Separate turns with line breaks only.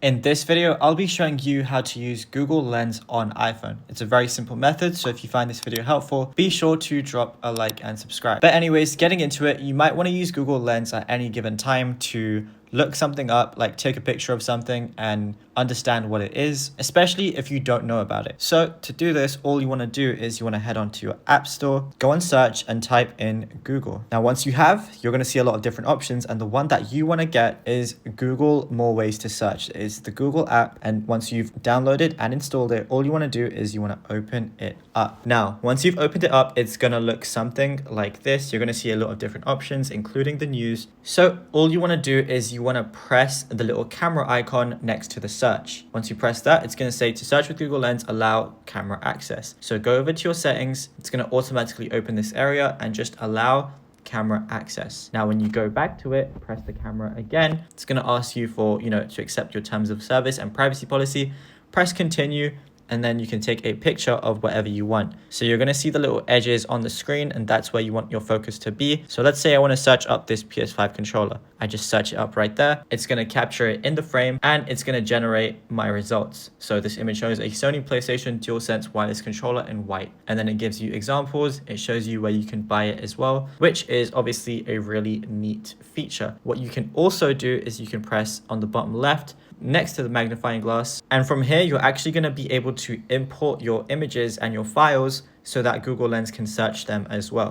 In this video, I'll be showing you how to use Google Lens on iPhone. It's a very simple method, so if you find this video helpful, be sure to drop a like and subscribe. But anyways, getting into it, you might want to use Google Lens at any given time to look something up, like take a picture of something and understand what it is, especially if you don't know about it. So to do this, all you want to do is you want to head onto your app store, go on search and type in Google. Now, once you have, you're going to see a lot of different options, and the one that you want to get is Google More Ways to Search. It's the Google app, and once you've downloaded and installed it, all you want to do is you want to open it up. Now, once you've opened it up, it's going to look something like this. You're going to see a lot of different options, including the news. So all you want to do is you want to press the little camera icon next to the search. Once you press that, it's going to say to search with Google Lens, allow camera access. So go over to your settings. It's going to automatically open this area and just allow camera access. Now, when you go back to it, press the camera again. It's going to ask you for, to accept your terms of service and privacy policy. Press continue, and then you can take a picture of whatever you want. So you're going to see the little edges on the screen, and that's where you want your focus to be. So let's say I want to search up this PS5 controller. I just search it up right there. It's going to capture it in the frame, and it's going to generate my results. So this image shows a Sony PlayStation DualSense wireless controller in white. And then it gives you examples. It shows you where you can buy it as well, which is obviously a really neat feature. What you can also do is you can press on the bottom left next to the magnifying glass, and from here you're actually going to be able to import your images and your files so that Google Lens can search them as well.